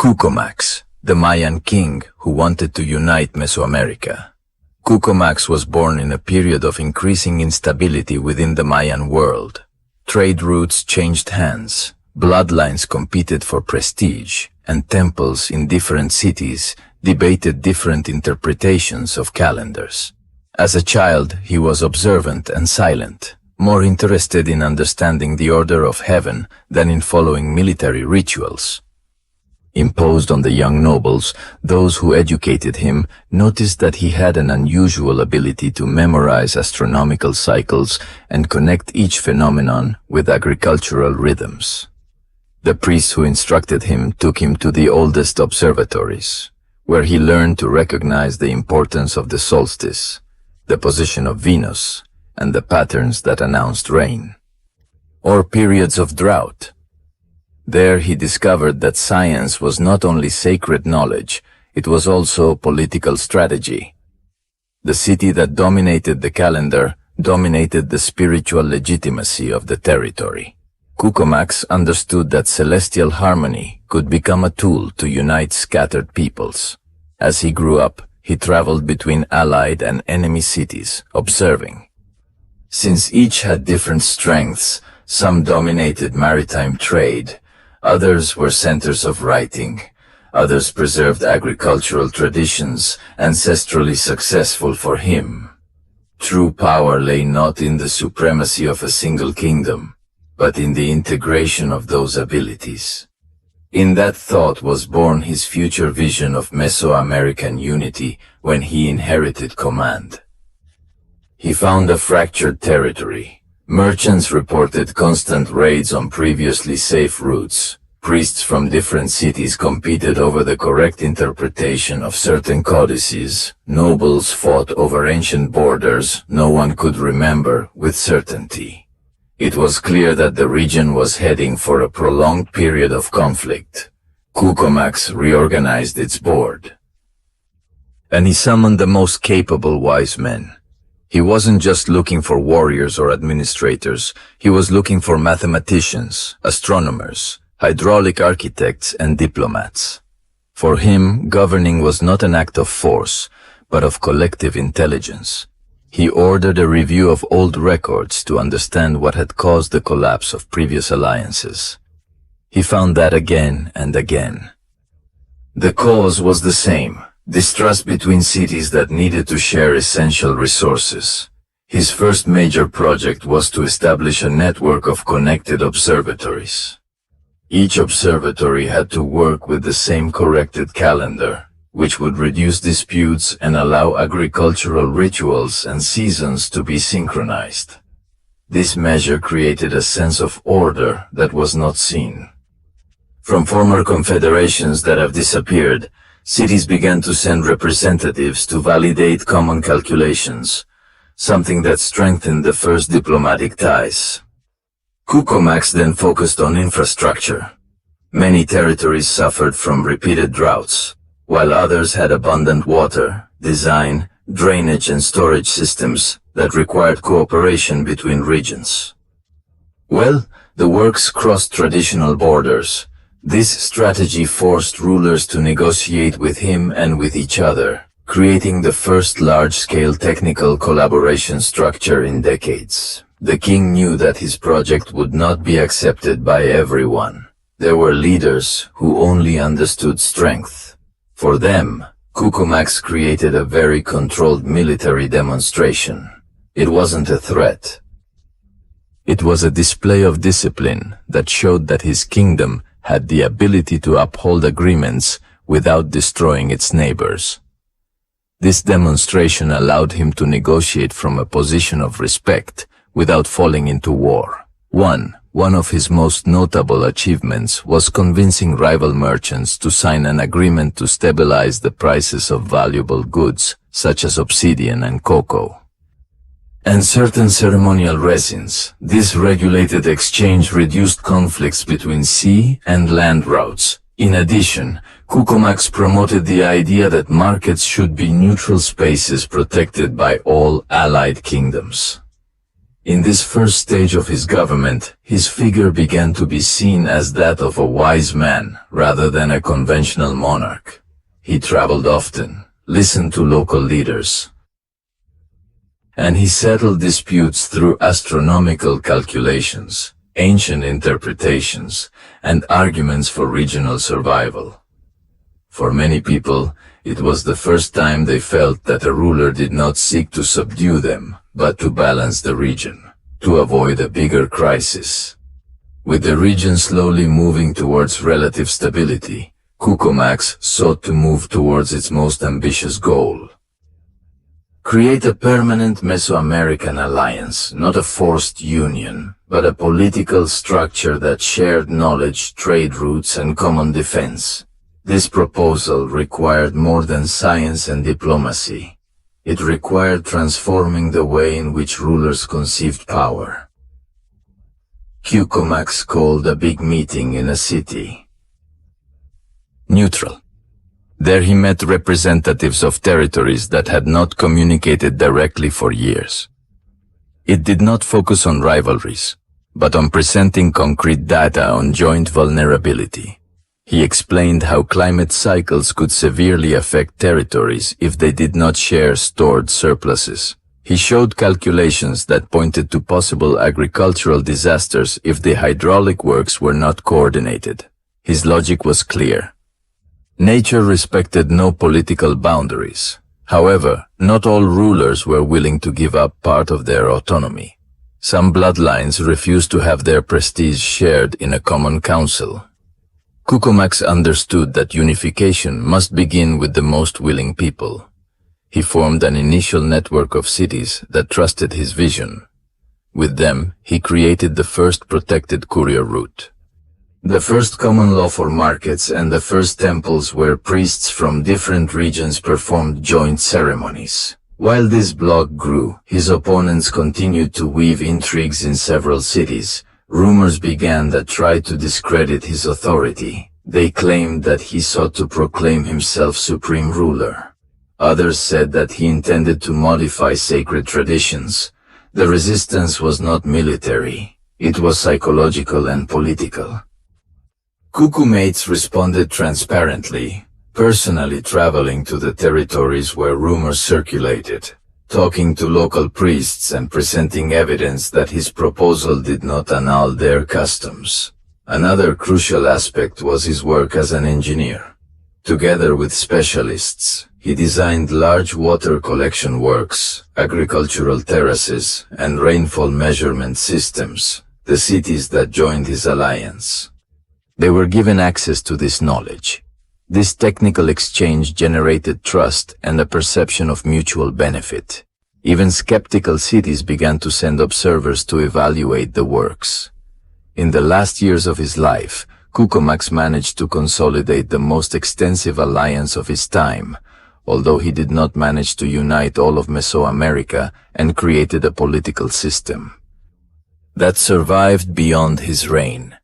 Ququmatz, the Mayan king who wanted to unite Mesoamerica. Ququmatz was born in a period of increasing instability within the Mayan world. Trade routes changed hands, bloodlines competed for prestige, and temples in different cities debated different interpretations of calendars. As a child, he was observant and silent, more interested in understanding the order of heaven than in following military rituals. Imposed on the young nobles, those who educated him noticed that he had an unusual ability to memorize astronomical cycles and connect each phenomenon with agricultural rhythms. The priests who instructed him took him to the oldest observatories, where he learned to recognize the importance of the solstice, the position of Venus, and the patterns that announced rain, or periods of drought. There he discovered that science was not only sacred knowledge, it was also political strategy. The city that dominated the calendar dominated the spiritual legitimacy of the territory. Ququmatz understood that celestial harmony could become a tool to unite scattered peoples. As he grew up, he traveled between allied and enemy cities, observing. Since each had different strengths, some dominated maritime trade, others were centers of writing, others preserved agricultural traditions, ancestrally successful for him. True power lay not in the supremacy of a single kingdom, but in the integration of those abilities. In that thought was born his future vision of Mesoamerican unity when he inherited command. He found a fractured territory. Merchants reported constant raids on previously safe routes. Priests from different cities competed over the correct interpretation of certain codices. Nobles fought over ancient borders no one could remember with certainty. It was clear that the region was heading for a prolonged period of conflict. Ququmatz reorganized its board. And he summoned the most capable wise men. He wasn't just looking for warriors or administrators, he was looking for mathematicians, astronomers, hydraulic architects, and diplomats. For him, governing was not an act of force, but of collective intelligence. He ordered a review of old records to understand what had caused the collapse of previous alliances. He found that again and again. The cause was the same. Distrust between cities that needed to share essential resources. His first major project was to establish a network of connected observatories. Each observatory had to work with the same corrected calendar, which would reduce disputes and allow agricultural rituals and seasons to be synchronized. This measure created a sense of order that was not seen. From former confederations that have disappeared, cities began to send representatives to validate common calculations, something that strengthened the first diplomatic ties. Ququmatz then focused on infrastructure. Many territories suffered from repeated droughts, while others had abundant water, design, drainage and storage systems that required cooperation between regions. Well, the works crossed traditional borders. This strategy forced rulers to negotiate with him and with each other, creating the first large-scale technical collaboration structure in decades. The king knew that his project would not be accepted by everyone. There were leaders who only understood strength. For them, Ququmatz created a very controlled military demonstration. It wasn't a threat. It was a display of discipline that showed that his kingdom had the ability to uphold agreements without destroying its neighbors. This demonstration allowed him to negotiate from a position of respect without falling into war. One of his most notable achievements was convincing rival merchants to sign an agreement to stabilize the prices of valuable goods, such as obsidian and cocoa, and certain ceremonial resins. This regulated exchange reduced conflicts between sea and land routes. In addition, Ququmatz promoted the idea that markets should be neutral spaces protected by all allied kingdoms. In this first stage of his government, his figure began to be seen as that of a wise man rather than a conventional monarch. He traveled often, listened to local leaders, and he settled disputes through astronomical calculations, ancient interpretations, and arguments for regional survival. For many people, it was the first time they felt that a ruler did not seek to subdue them, but to balance the region, to avoid a bigger crisis. With the region slowly moving towards relative stability, Ququmatz sought to move towards its most ambitious goal: create a permanent Mesoamerican alliance, not a forced union, but a political structure that shared knowledge, trade routes, and common defense. This proposal required more than science and diplomacy. It required transforming the way in which rulers conceived power. Ququmatz called a big meeting in a city. Neutral. There he met representatives of territories that had not communicated directly for years. It did not focus on rivalries, but on presenting concrete data on joint vulnerability. He explained how climate cycles could severely affect territories if they did not share stored surpluses. He showed calculations that pointed to possible agricultural disasters if the hydraulic works were not coordinated. His logic was clear. Nature respected no political boundaries. However, not all rulers were willing to give up part of their autonomy. Some bloodlines refused to have their prestige shared in a common council. Ququmatz understood that unification must begin with the most willing people. He formed an initial network of cities that trusted his vision. With them, he created the first protected courier route, the first common law for markets, and the first temples where priests from different regions performed joint ceremonies. While this bloc grew, his opponents continued to weave intrigues in several cities. Rumors began that tried to discredit his authority. They claimed that he sought to proclaim himself supreme ruler. Others said that he intended to modify sacred traditions. The resistance was not military. It was psychological and political. Ququmatz responded transparently, personally traveling to the territories where rumors circulated, talking to local priests and presenting evidence that his proposal did not annul their customs. Another crucial aspect was his work as an engineer. Together with specialists, he designed large water collection works, agricultural terraces, and rainfall measurement systems, the cities that joined his alliance. They were given access to this knowledge. This technical exchange generated trust and a perception of mutual benefit. Even skeptical cities began to send observers to evaluate the works. In the last years of his life, Ququmatz managed to consolidate the most extensive alliance of his time, although he did not manage to unite all of Mesoamerica and created a political system that survived beyond his reign.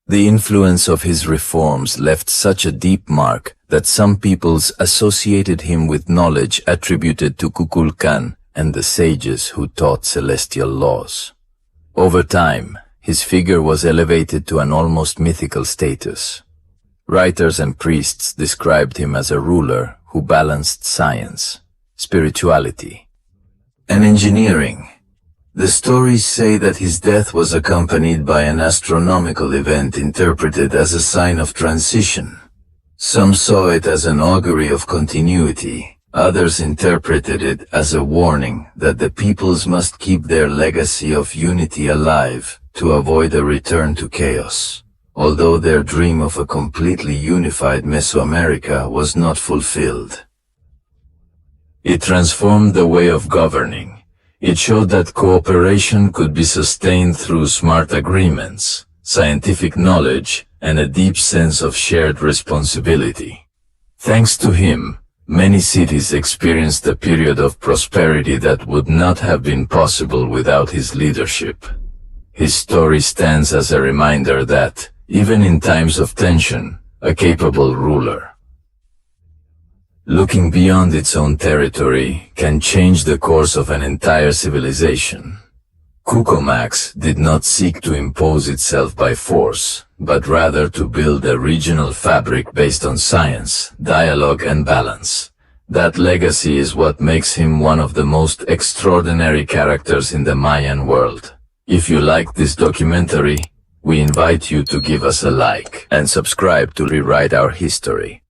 The influence of his reforms left such a deep mark that some peoples associated him with knowledge attributed to Kukulkan and the sages who taught celestial laws. Over time, his figure was elevated to an almost mythical status. Writers and priests described him as a ruler who balanced science, spirituality, and engineering. The stories say that his death was accompanied by an astronomical event interpreted as a sign of transition. Some saw it as an augury of continuity. Others interpreted it as a warning that the peoples must keep their legacy of unity alive to avoid a return to chaos. Although their dream of a completely unified Mesoamerica was not fulfilled, it transformed the way of governing. It showed that cooperation could be sustained through smart agreements, scientific knowledge, and a deep sense of shared responsibility. Thanks to him, many cities experienced a period of prosperity that would not have been possible without his leadership. His story stands as a reminder that, even in times of tension, a capable ruler, looking beyond its own territory, can change the course of an entire civilization. Ququmatz did not seek to impose itself by force, but rather to build a regional fabric based on science, dialogue and balance. That legacy is what makes him one of the most extraordinary characters in the Mayan world. If you like this documentary, we invite you to give us a like and subscribe to rewrite our history.